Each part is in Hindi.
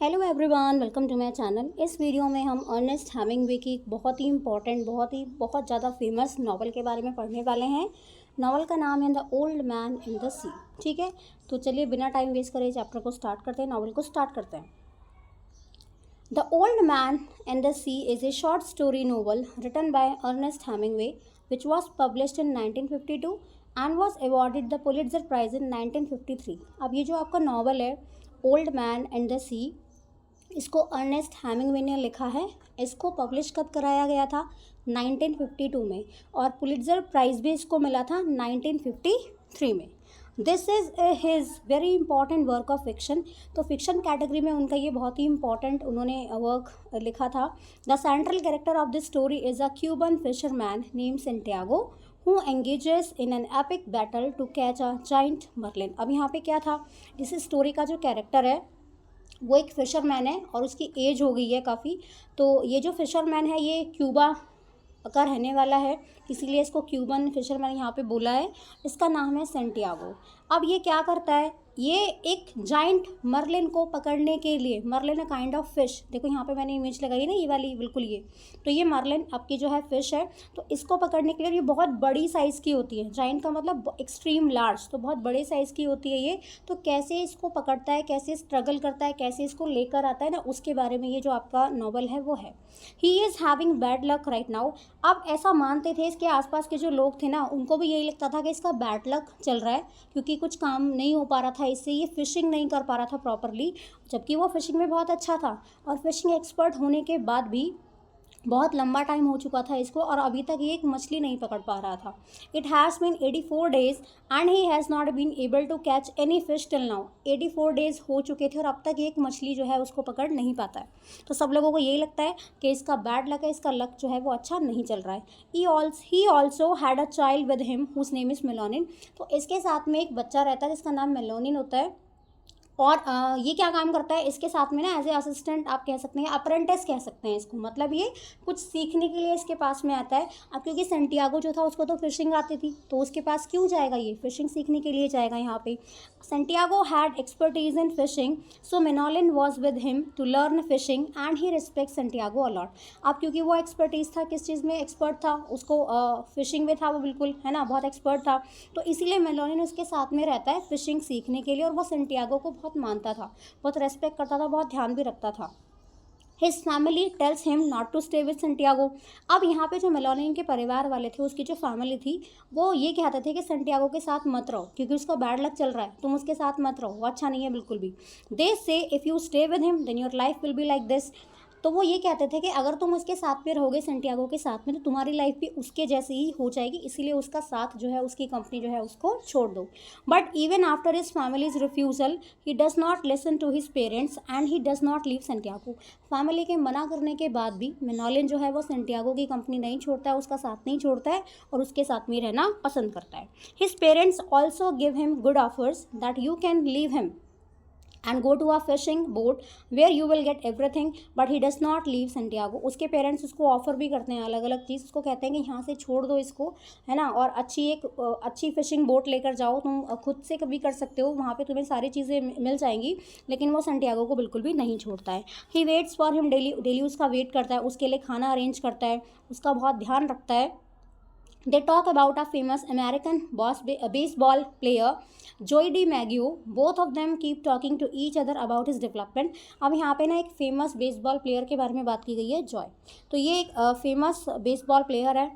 Hello everyone, welcome to my channel. इस वीडियो में हम अर्नेस्ट हेमिंग्वे की बहुत ही इंपॉर्टेंट, बहुत ज़्यादा फेमस नॉवल के बारे में पढ़ने वाले हैं। नॉवल का नाम है the old man in the sea. ठीक है, तो चलिए बिना टाइम वेस्ट करे चैप्टर को स्टार्ट करते हैं, नॉवल को स्टार्ट करते हैं। The old man in the sea is a short story novel written by Ernest Hemingway which was published in 1952 and was awarded the Pulitzer prize in 1953। अब ये जो आपका नॉवल है old man and the sea, इसको अर्नेस्ट हेमिंग्वे ने लिखा है। इसको पब्लिश कब कराया गया था? 1952 में, और पुलिट्जर प्राइज़ भी इसको मिला था 1953 में। This is his very important work of fiction. तो फिक्शन कैटेगरी में उनका ये बहुत ही इंपॉर्टेंट उन्होंने वर्क लिखा था। The central character of this story is a Cuban fisherman name Santiago who engages in an epic battle to catch a giant marlin. अब यहाँ पे क्या था, इस स्टोरी का जो कैरेक्टर है वो एक फ़िशरमैन है और उसकी एज हो गई है काफ़ी। तो ये जो फ़िशरमैन है ये क्यूबा का रहने वाला है, इसीलिए इसको क्यूबन फिशरमैन यहाँ पे बोला है। इसका नाम है सेंटियागो। अब ये क्या करता है, ये एक जाइंट मर्लिन को पकड़ने के लिए, marlin a kind of fish, देखो यहाँ पे मैंने इमेज लगाई ना ये वाली, बिल्कुल ये, तो ये मर्लिन आपकी जो है फिश है। तो इसको पकड़ने के लिए ये बहुत बड़ी साइज़ की होती है, जाइंट का मतलब एक्सट्रीम लार्ज, तो बहुत बड़े साइज़ की होती है ये। तो कैसे इसको पकड़ता है, कैसे स्ट्रगल करता है, कैसे इसको लेकर आता है ना, उसके बारे में ये जो आपका नॉवल है वो है। He is having bad luck right now. अब ऐसा मानते थे इसके आसपास के जो लोग थे ना, उनको भी यही लगता था कि इसका बैड लक चल रहा है, क्योंकि कुछ काम नहीं हो पा रहा था इससे, ये फिशिंग नहीं कर पा रहा था प्रॉपरली, जबकि वो फिशिंग में बहुत अच्छा था और फिशिंग एक्सपर्ट होने के बाद भी बहुत लंबा टाइम हो चुका था इसको और अभी तक ये एक मछली नहीं पकड़ पा रहा था। It has been 84 days and he has not been able to catch any fish till now. 84 days हो चुके थे और अब तक एक मछली जो है उसको पकड़ नहीं पाता है। तो सब लोगों को यही लगता है कि इसका बैड लक है, इसका लक जो है वो अच्छा नहीं चल रहा है। He also had a child with him whose name is Manolin. तो इसके साथ में एक बच्चा रहता है जिसका नाम मेलोनिन होता है। और ये क्या काम करता है इसके साथ में ना, एज ए असिस्टेंट आप कह सकते हैं, अप्रेंटिस कह सकते हैं इसको, मतलब ये कुछ सीखने के लिए इसके पास में आता है। अब क्योंकि सेंटियागो जो था उसको तो फिशिंग आती थी, तो उसके पास क्यों जाएगा, ये फिशिंग सीखने के लिए जाएगा यहाँ पे। Santiago had expertise in fishing, so Manolin was with him to learn fishing and he respect Santiago a lot. अब क्योंकि वो एक्सपर्टीज़ था, किस चीज़ में एक्सपर्ट था, उसको फिशिंग में था वो, बिल्कुल है ना, बहुत एक्सपर्ट था। तो इसीलिए मेलोनिन उसके साथ में रहता है फिशिंग सीखने के लिए, और वो सेंटियागो को बहुत मानता था, बहुत रेस्पेक्ट करता था, बहुत ध्यान भी रखता था। His family tells him not to stay with Santiago. अब यहाँ पे जो मेलोनिन के परिवार वाले थे, उसकी जो फैमिली थी, वो ये कहते थे कि सेंटियागो के साथ मत रहो, क्योंकि उसका बैड लक चल रहा है, तुम उसके साथ मत रहो, वो अच्छा नहीं है बिल्कुल भी। They say if you stay with him then your life will be like this. तो वो ये कहते थे कि अगर तुम उसके साथ में रहोगे, सेंटियागो के साथ में, तो तुम्हारी लाइफ भी उसके जैसी ही हो जाएगी, इसीलिए उसका साथ जो है, उसकी कंपनी जो है, उसको छोड़ दो। But even after his family's refusal he does not listen to his parents and he does not leave Santiago. Family के मना करने के बाद भी मेनोलिन जो है वो सेंटियागो की कंपनी नहीं छोड़ता है, उसका साथ नहीं छोड़ता है और उसके साथ में रहना पसंद करता है। His parents also give him good offers that you can leave him and go to a fishing boat where you will get everything, but he does not leave Santiago। उसके पेरेंट्स उसको ऑफर भी करते हैं अलग अलग चीज़, उसको कहते हैं कि यहाँ से छोड़ दो इसको, है ना, और अच्छी फिशिंग बोट लेकर जाओ, तुम खुद से कभी कर सकते हो, वहाँ पे तुम्हें सारी चीज़ें मिल जाएंगी। लेकिन वो सेंटियागो को बिल्कुल भी नहीं छोड़ता है। He waits for him daily, daily उसका वेट करता है, उसके लिए खाना अरेंज करता है, उसका बहुत ध्यान रखता है। They talk about a famous American baseball player, Joey DiMaggio. Both of them keep talking to each other about his development। अब यहाँ पे ना एक फेमस बेसबॉल प्लेयर के बारे में बात की गई है, जॉय। तो ये एक फेमस बेसबॉल प्लेयर है,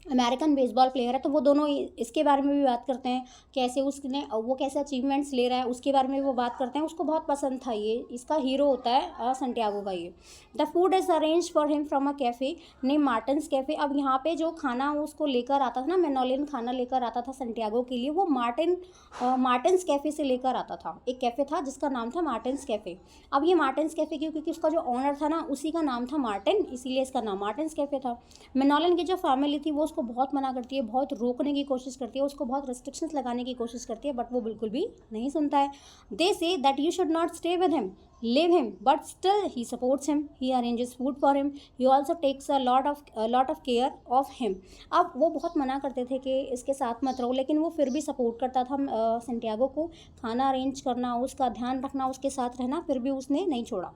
अमेरिकन बेसबॉल प्लेयर है। तो वो दोनों इसके बारे में भी बात करते हैं, कैसे उसने वो कैसे अचीवमेंट्स ले रहा है, उसके बारे में वो बात करते हैं। उसको बहुत पसंद था, ये इसका हीरो होता है सेंटियागो का ये। The food is arrange for him from a cafe name Martins cafe. अब यहाँ पे जो खाना उसको लेकर आता था ना, मेनोलिन खाना लेकर आता था सेंटियागो के लिए, वो मार्टिन्स कैफ़े से लेकर आता था। एक कैफ़े था जिसका नाम था मार्टिन्स कैफ़े। अब ये मार्टिन्स कैफ़े क्योंकि उसका जो ऑनर था ना, उसी का नाम था मार्टिन, इसीलिए इसका नाम मार्टिन्स कैफ़े था। मेनोलिन की जो फैमिली थी वो उसको बहुत मना करती है, बहुत रोकने की कोशिश करती है, उसको बहुत रेस्ट्रिक्शंस लगाने की कोशिश करती है, बट वो बिल्कुल भी नहीं सुनता है। They say that you should not stay with him, leave him, but still he supports him, he arranges food for him, he also takes a lot of care of him. अब वो बहुत मना करते थे कि इसके साथ मत रहो, लेकिन वो फिर भी सपोर्ट करता था सेंटियागो को, खाना अरेंज करना, उसका ध्यान रखना, उसके साथ रहना, फिर भी उसने नहीं छोड़ा.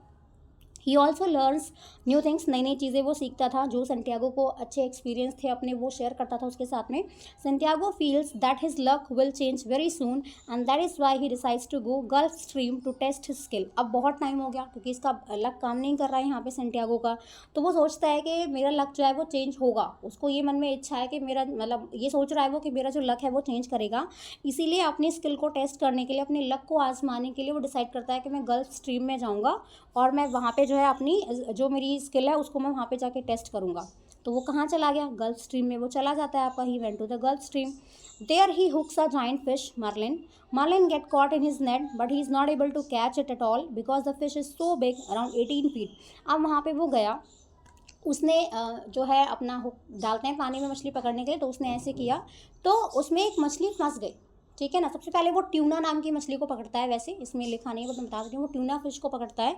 He also learns new things, नई नई चीज़ें वो सीखता था. जो सेंटियागो को अच्छे एक्सपीरियंस थे अपने, वो शेयर करता था उसके साथ में. Santiago feels that his luck will change very soon and that is why he decides to go gulf stream to test his skill. अब बहुत टाइम हो गया क्योंकि इसका लक काम नहीं कर रहा है यहाँ पे सेंटियागो का, तो वो सोचता है कि मेरा लक जो है वो चेंज होगा. उसको ये मन में इच्छा है कि मेरा मतलब ये सोच रहा है वो कि मेरा जो लक है वो चेंज करेगा. इसीलिए अपनी स्किल को टेस्ट करने के लिए, अपने लक को आजमाने के लिए वो डिसाइड करता है कि मैं गल्फ स्ट्रीम में जाऊँगा और मैं वहाँ पे जो है अपनी जो मेरी स्किल है उसको मैं वहाँ पे जाके टेस्ट करूँगा. तो वो कहाँ चला गया? गल्फ स्ट्रीम में वो चला जाता है आपका. He went to the gulf stream. There he hooks a giant fish marlin. Marlin get caught in his net but he is not able to catch it at all because the fish is so big, around 18 feet. अब वहाँ पे वो गया, उसने जो है अपना हुक डालते हैं पानी में मछली पकड़ने के लिए, तो उसने ऐसे किया तो उसमें एक मछली फंस गई. ठीक है ना. सबसे पहले वो ट्यूना नाम की मछली को पकड़ता है, वैसे इसमें लिखा नहीं है बट मैं बता देती हूँ, वो ट्यूना फिश को पकड़ता है.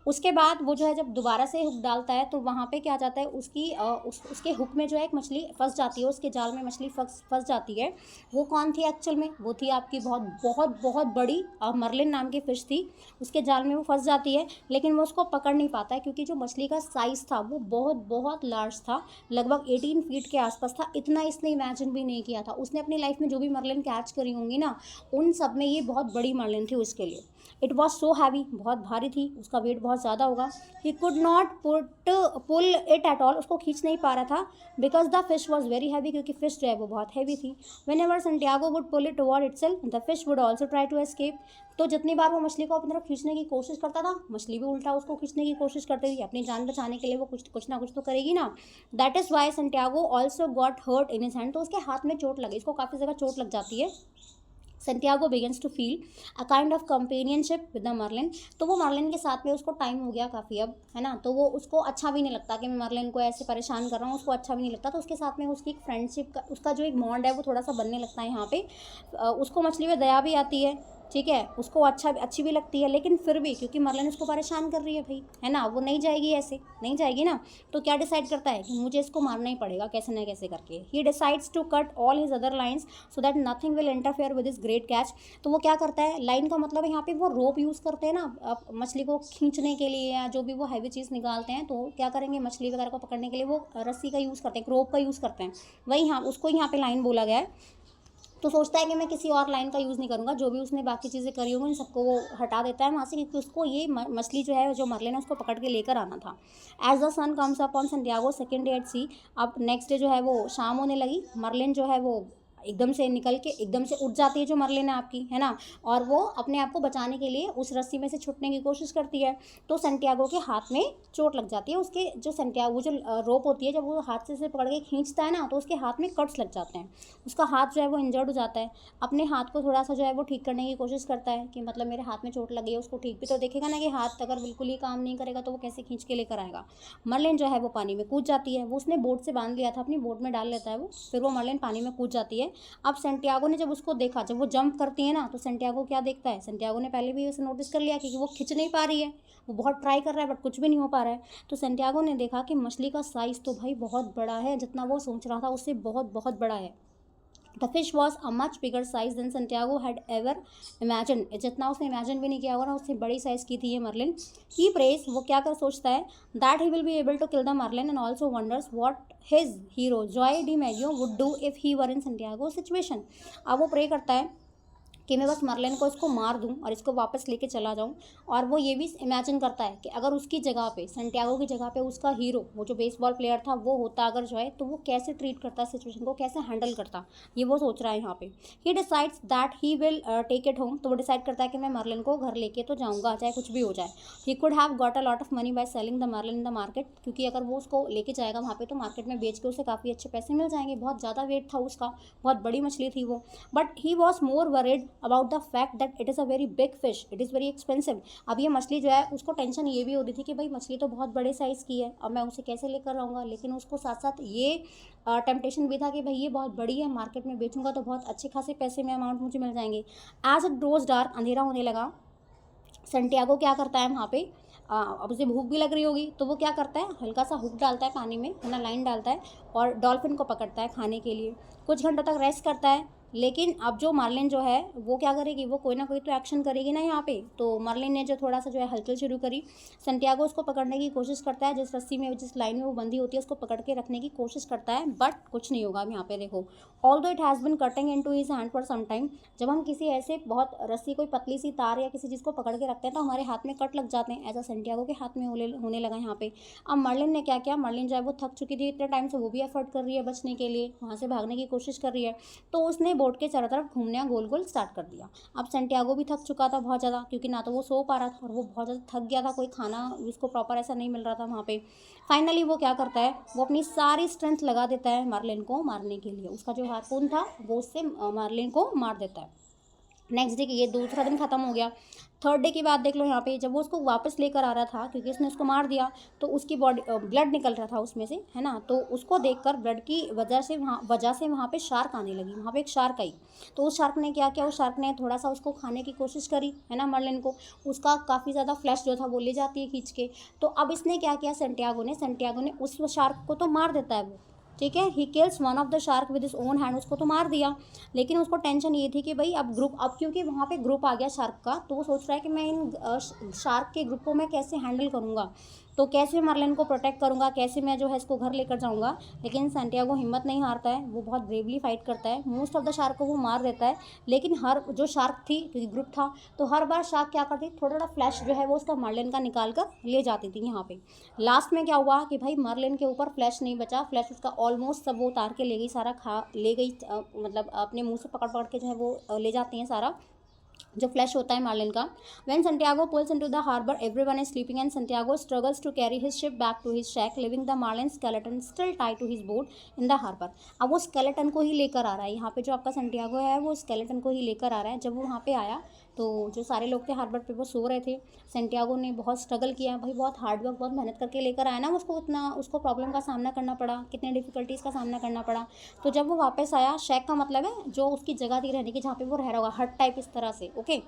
उसके बाद वो जो है जब दोबारा से हुक डालता है तो वहाँ पे क्या जाता है, उसके हुक में जो है एक मछली फंस जाती है, उसके जाल में मछली फंस जाती है. वो कौन थी एक्चुअल में? वो थी आपकी बहुत बहुत बहुत बड़ी मर्लिन नाम की फ़िश थी. उसके जाल में वो फंस जाती है, लेकिन वो उसको पकड़ नहीं पाता है क्योंकि जो मछली का साइज़ था वो बहुत बहुत लार्ज था, लगभग 18 फीट के आसपास था. इतना इसने इमेजिन भी नहीं किया था. उसने अपनी लाइफ में जो भी मर्लिन कैच करी होंगी ना, उन सब में ये बहुत बड़ी मर्लिन थी उसके लिए. इट वॉज सो हैवी, बहुत भारी थी, उसका वेट बहुत ज़्यादा होगा. He could not pull it at all, उसको खींच नहीं पा रहा था because the fish was very heavy, क्योंकि फिश जो है वो बहुत हैवी थी. Whenever Santiago would pull it toward itself the fish would also try to escape. तो जितनी बार वो मछली को अपनी तरफ खींचने की कोशिश करता था, मछली भी उल्टा उसको खींचने की कोशिश करती थी. अपनी जान बचाने के लिए वो कुछ ना कुछ तो करेगी ना. That is why Santiago also got hurt in his hand. तो उसके हाथ में चोट लगी, इसको काफ़ी जगह चोट लग जाती है. Santiago begins to feel a kind of companionship with the marlin. तो वो मर्लिन के साथ में उसको टाइम हो गया काफ़ी अब, है ना. तो वो उसको अच्छा भी नहीं लगता कि मैं मर्लिन को ऐसे परेशान कर रहा हूँ, उसको अच्छा भी नहीं लगता. तो उसके साथ में उसकी एक फ्रेंडशिप का, उसका जो एक बॉन्ड है वो थोड़ा सा बनने लगता है यहाँ पे. उसको मछली में दया भी आती है, ठीक है, उसको अच्छी भी लगती है, लेकिन फिर भी क्योंकि मर्लिन उसको परेशान कर रही है भाई, है ना, वो नहीं जाएगी, ऐसे नहीं जाएगी ना. तो क्या डिसाइड करता है कि मुझे इसको मारना ही पड़ेगा कैसे ना कैसे करके. He decides to cut all his other lines so that nothing will interfere with his great catch. तो वो क्या करता है, लाइन का मतलब यहाँ पे वो रोप यूज़ करते हैं ना मछली को खींचने के लिए, या जो भी वो हैवी चीज़ निकालते हैं, तो क्या करेंगे, मछली वगैरह को पकड़ने के लिए वो रस्सी का यूज़ करते हैं, रोप का यूज़ करते हैं. वही हाँ, उसको यहाँ पे लाइन बोला गया है. तो सोचता है कि मैं किसी और लाइन का यूज़ नहीं करूँगा, जो भी उसने बाकी चीज़ें करी होंगी उन सबको वो हटा देता है वहाँ से, क्योंकि उसको ये मछली जो है, जो मर्लिन है, उसको पकड़ के लेकर आना था. As the sun comes up on Santiago second day at sea. अब नेक्स्ट डे जो है वो शाम होने लगी. मर्लिन जो है वो एकदम से निकल के एकदम से उठ जाती है जो मर्लिन है आपकी, है ना, और वो अपने आप को बचाने के लिए उस रस्सी में से छूटने की कोशिश करती है. तो सेंटियागो के हाथ में चोट लग जाती है. उसके जो सेंटियागो जो रोप होती है, जब वो हाथ से पकड़ के खींचता है ना, तो उसके हाथ में कट्स लग जाते हैं. उसका हाथ जो है वो इंजर्ड हो जाता है. अपने हाथ को थोड़ा सा जो है वो ठीक करने की कोशिश करता है कि मतलब मेरे हाथ में चोट लगी है, उसको ठीक भी तो देखेगा ना, कि हाथ अगर बिल्कुल ही काम नहीं करेगा तो वो कैसे खींच के लेकर आएगा. मर्लिन जो है वो पानी में कूद जाती है. वो उसने बोट से बांध लिया था, अपनी बोट में डाल लेता है वो, फिर वो मर्लिन पानी में कूद जाती है. अब सेंटियागो ने जब उसको देखा, जब वो जंप करती है ना, तो सेंटियागो क्या देखता है, सेंटियागो ने पहले भी उसे नोटिस कर लिया कि वो खिंच नहीं पा रही है, वो बहुत ट्राई कर रहा है बट कुछ भी नहीं हो पा रहा है. तो सेंटियागो ने देखा कि मछली का साइज़ तो भाई बहुत बड़ा है, जितना वो सोच रहा था उससे बहुत बहुत बड़ा है. The fish was a much bigger size than Santiago had ever imagine. जितना उसने इमेजिन भी नहीं किया होगा ना, उससे बड़ी साइज़ की थी ये मर्लिन. ही प्रेज, वो क्या कर सोचता है, that he will be able to kill the marlin and also wonders what his hero Joe DiMaggio would do if he were in Santiago situation. अब वो प्रे करता है कि मैं बस मर्लिन को इसको मार दूं और इसको वापस लेके चला जाऊं. और वो ये भी इमेजिन करता है कि अगर उसकी जगह पे, सेंटियागो की जगह पे उसका हीरो, वो जो बेसबॉल प्लेयर था, वो होता अगर जो है, तो वो कैसे ट्रीट करता, सिचुएशन को कैसे हैंडल करता, ये वो सोच रहा है यहाँ पे. He decides that he will take it home. तो वो डिसाइड करता है कि मैं मर्लिन को घर लेके तो जाऊँगा, चाहे कुछ भी हो जाए. He could have got a lot of money by selling the marlin in the market, क्योंकि अगर वो उसको लेके जाएगा वहाँ पे तो मार्केट में बेच के उसे काफ़ी अच्छे पैसे मिल जाएंगे. बहुत ज़्यादा वेट था उसका, बहुत बड़ी मछली थी वो. But he was more worried about the fact that it is a very big fish, it is very expensive. अब ये मछली जो है, उसको टेंशन ये भी हो रही थी कि भाई मछली तो बहुत बड़े साइज़ की है, अब मैं उसे कैसे लेकर आऊँगा. लेकिन उसको साथ साथ ये टेम्पटेशन भी था कि भाई ये बहुत बड़ी है, मार्केट में बेचूंगा तो बहुत अच्छे खासे पैसे में अमाउंट मुझे मिल जाएंगे. एज इट ग्रोज डार्क, अंधेरा होने लगा, सेंटियागो क्या करता है वहाँ पे, अब उसे भूख भी लग रही होगी तो वो क्या करता है, हल्का सा हुक डालता है पानी में, है ना, लाइन डालता है और डॉल्फिन को पकड़ता है खाने के लिए। कुछ घंटों तक रेस्ट करता है, लेकिन अब जो मार्लिन जो है वो क्या करेगी, वो कोई ना कोई तो एक्शन करेगी ना यहाँ पे। तो मार्लिन ने जो थोड़ा सा जो है हलचल शुरू करी, सेंटियागो उसको पकड़ने की कोशिश करता है, जिस रस्सी में जिस लाइन में वो बंधी होती है उसको पकड़ के रखने की कोशिश करता है, बट कुछ नहीं होगा। अब यहाँ पे देखो, although it has been cutting into his hand for some time, जब हम किसी ऐसे बहुत रस्सी, कोई पतली सी तार या किसी चीज़ को पकड़ के रखते हैं तो हमारे हाथ में कट लग जाते हैं, ऐसा सेंटियागो के हाथ में होने लगा यहाँ पे। अब मार्लिन ने क्या किया, मार्लिन जो है वो थक चुकी थी इतने टाइम से, वो भी एफर्ट कर रही है बचने के लिए, वहाँ से भागने की कोशिश कर रही है, तो उसने बोट के चारों तरफ घूमने गोल गोल स्टार्ट कर दिया। अब सेंटियागो भी थक चुका था बहुत ज़्यादा, क्योंकि ना तो वो सो पा रहा था और वो बहुत ज़्यादा थक गया था, कोई खाना उसको प्रॉपर ऐसा नहीं मिल रहा था वहाँ पे। फाइनली वो क्या करता है, वो अपनी सारी स्ट्रेंथ लगा देता है मार्लिन को मारने के लिए, उसका जो हार्पून था वो उससे मार्लिन को मार देता है। नेक्स्ट डे ये दूसरा दिन खत्म हो गया। थर्ड डे की बात देख लो यहाँ पे, जब वो उसको वापस लेकर आ रहा था, क्योंकि उसने उसको मार दिया तो उसकी बॉडी ब्लड निकल रहा था उसमें से, है ना, तो उसको देखकर ब्लड की वजह से वहाँ पे शार्क आने लगी, वहाँ पे एक शार्क आई। तो उस शार्क ने क्या किया, उस शार्क ने थोड़ा सा उसको खाने की कोशिश करी, है ना, मार्लिन को, उसका काफ़ी ज़्यादा फ्लैश जो था वो ले जाती है खींच के। तो अब इसने क्या किया, सेंटियागो ने उस शार्क को तो मार देता है वो, ठीक है, he kills one of the shark with his own hand, उसको तो मार दिया, लेकिन उसको टेंशन ये थी कि भाई अब क्योंकि वहाँ पे ग्रुप आ गया शार्क का, तो वो सोच रहा है कि मैं इन शार्क के ग्रुप को मैं कैसे हैंडल करूँगा, तो कैसे मार्लिन को प्रोटेक्ट करूँगा, कैसे मैं जो है इसको घर लेकर जाऊँगा। लेकिन सेंटियागो हिम्मत नहीं हारता है, वो बहुत ब्रेवली फाइट करता है, मोस्ट ऑफ द शार्क को वो मार देता है। लेकिन हर जो शार्क थी, क्योंकि ग्रुप था, तो हर बार शार्क क्या करती, थोड़ा थोड़ा फ्लैश जो है वो उसका मार्लिन का निकाल कर ले जाती थी यहाँ पे। लास्ट में क्या हुआ कि भाई मार्लिन के ऊपर फ्लैश नहीं बचा, फ्लैश उसका ऑलमोस्ट सब वो उतार के ले गई, सारा खा ले गई, मतलब अपने मुंह से पकड़ पकड़ के जो है वो ले जाती हैं सारा जो फ्लैश होता है मार्लिन का। When Santiago pulls into the harbour everyone is sleeping and Santiago struggles to carry his ship back to his shack, leaving the marlin skeleton still tie to his boat in the harbour. अब वो स्केलेटन को ही लेकर आ रहा है यहाँ पे, जो आपका सेंटियागो है वो स्केलेटन को ही लेकर आ रहा है। जब वो वहाँ पे आया तो जो सारे लोग थे हार्बर पे वो सो रहे थे। सेंटियागो ने बहुत स्ट्रगल किया भाई, बहुत हार्डवर्क, बहुत मेहनत करके लेकर आया ना, उसको प्रॉब्लम का सामना करना पड़ा, कितने डिफिकल्टीज़ का सामना करना पड़ा। तो जब वो वापस आया, शैक का मतलब है जो उसकी जगह थी रहने की, जहाँ पे वो रह रहा होगा, हट टाइप इस तरह से, ओके,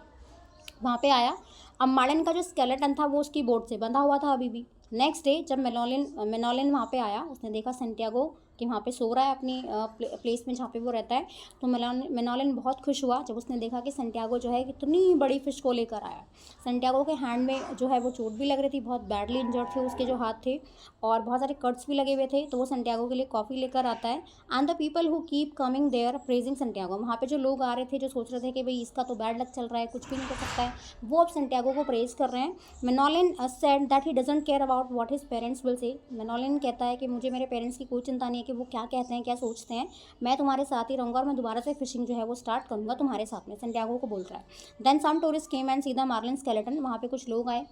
वहाँ पे आया। अब मार्लिन का जो स्केलेटन था वो उसकी बोट से बंधा हुआ था अभी भी। नेक्स्ट डे जब मेनोलिन वहाँ पे आया, उसने देखा सेंटियागो कि वहाँ पे सो रहा है अपनी प्लेस में जहाँ पे वो रहता है, तो मेनोलिन बहुत खुश हुआ जब उसने देखा कि सेंटियागो जो है कितनी बड़ी फ़िश को लेकर आया। सेंटियागो के हैंड में जो है वो चोट भी लग रही थी, बहुत बैडली इंजर्ड थे उसके जो हाथ थे, और बहुत सारे कट्स भी लगे हुए थे। तो वो सेंटियागो के लिए कॉफ़ी लेकर आता है, and the people who keep coming there praising Santiago, वहाँ पे जो लोग आ रहे थे जो सोच रहे थे कि भाई इसका तो बैड लक चल रहा है, कुछ भी नहीं कर सकता है, वो अब सेंटियागो को प्रेज कर रहे हैं। Manolin said that he doesn't care about what his parents will say, Manolin कहता है कि मुझे मेरे पेरेंट्स की कोई चिंता नहीं है कि वो क्या कहते हैं, क्या सोचते हैं, मैं तुम्हारे साथ ही रहूँगा और मैं दोबारा से फिशिंग जो है वो स्टार्ट करूँगा तुम्हारे साथ में, सेंटियागो को बोल रहा है। Then some tourist came and see the marlin skeleton, वहाँ पे कुछ लोग आए,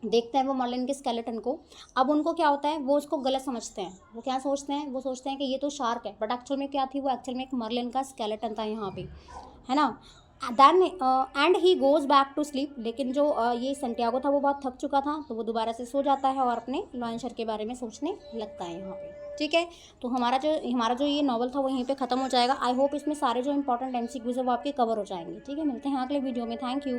देखते हैं वो मार्लिन के स्केलेटन को। अब उनको क्या होता है, वो उसको गलत समझते हैं, वो क्या सोचते हैं, वो सोचते हैं कि ये तो शार्क है, बट एक्चुअल में क्या थी, वो एक्चुअल में एक मार्लिन का स्केलेटन था यहाँ पे, है ना। Then and he goes back to sleep, लेकिन जो ये सेंटियागो था वो बहुत थक चुका था, तो वो दोबारा से सो जाता है और अपने लॉयंसर के बारे में सोचने लगता है यहाँ पे, ठीक है। तो हमारा जो ये नॉवल था वो यहीं पे ख़त्म हो जाएगा। आई होप इसमें सारे जो इंपॉर्टेंट MCQs है वो आपके कवर हो जाएंगे, ठीक है। मिलते हैं अगले वीडियो में, थैंक यू।